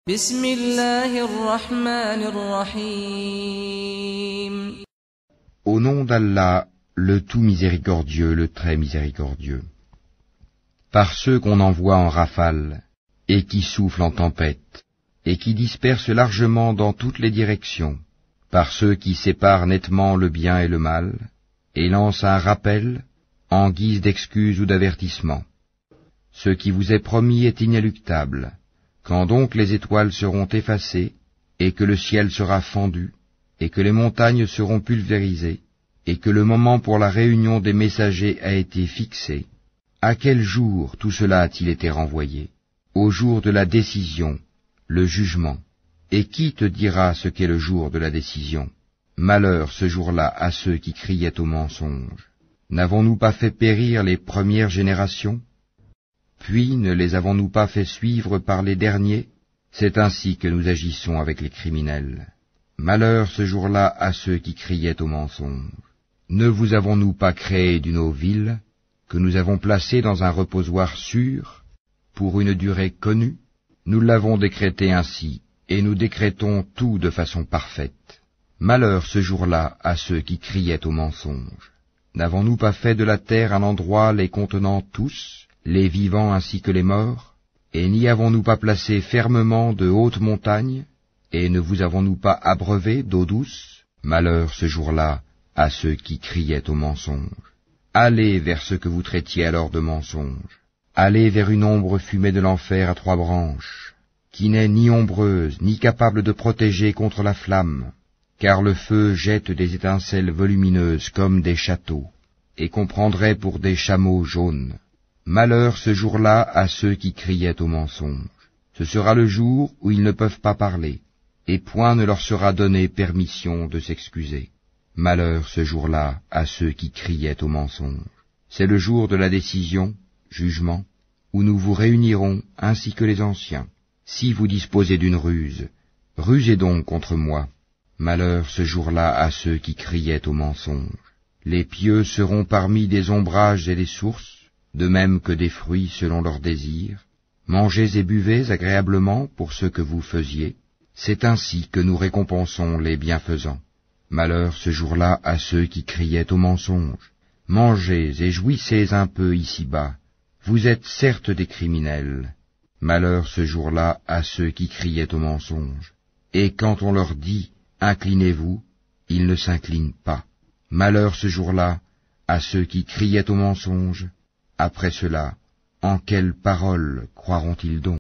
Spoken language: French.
بسم الله الرحمن الرحيم. Au nom d'Allah, le tout miséricordieux, le très miséricordieux. Par ceux qu'on envoie en rafale, et qui soufflent en tempête, et qui dispersent largement dans toutes les directions, par ceux qui séparent nettement le bien et le mal, et lancent un rappel, en guise d'excuse ou d'avertissement. Ce qui vous est promis est inéluctable. Quand donc les étoiles seront effacées, et que le ciel sera fendu, et que les montagnes seront pulvérisées, et que le moment pour la réunion des messagers a été fixé, à quel jour tout cela a-t-il été renvoyé? Au jour de la décision, le jugement. Et qui te dira ce qu'est le jour de la décision? Malheur ce jour-là à ceux qui criaient au mensonge. N'avons-nous pas fait périr les premières générations? Puis ne les avons-nous pas fait suivre par les derniers? C'est ainsi que nous agissons avec les criminels. Malheur ce jour-là à ceux qui criaient au mensonge. Ne vous avons-nous pas créé d'une eau vive, que nous avons placée dans un reposoir sûr, pour une durée connue? Nous l'avons décrété ainsi, et nous décrétons tout de façon parfaite. Malheur ce jour-là à ceux qui criaient au mensonge. N'avons-nous pas fait de la terre un endroit les contenant tous, les vivants ainsi que les morts? Et n'y avons-nous pas placé fermement de hautes montagnes? Et ne vous avons-nous pas abreuvé d'eau douce? Malheur ce jour-là à ceux qui criaient au mensonge. Allez vers ce que vous traitiez alors de mensonge. Allez vers une ombre fumée de l'enfer à 3 branches, qui n'est ni ombreuse, ni capable de protéger contre la flamme, car le feu jette des étincelles volumineuses comme des châteaux, et qu'on prendrait pour des chameaux jaunes. Malheur ce jour-là à ceux qui criaient au mensonge. Ce sera le jour où ils ne peuvent pas parler, et point ne leur sera donné permission de s'excuser. Malheur ce jour-là à ceux qui criaient au mensonge. C'est le jour de la décision, jugement, où nous vous réunirons ainsi que les anciens. Si vous disposez d'une ruse, rusez donc contre moi. Malheur ce jour-là à ceux qui criaient au mensonge. Les pieux seront parmi des ombrages et des sources, de même que des fruits selon leurs désirs. Mangez et buvez agréablement pour ce que vous faisiez. C'est ainsi que nous récompensons les bienfaisants. Malheur ce jour-là à ceux qui criaient au mensonge. Mangez et jouissez un peu ici-bas. Vous êtes certes des criminels. Malheur ce jour-là à ceux qui criaient au mensonge. Et quand on leur dit « Inclinez-vous », ils ne s'inclinent pas. Malheur ce jour-là à ceux qui criaient au mensonge. Après cela, en quelles paroles croiront-ils donc?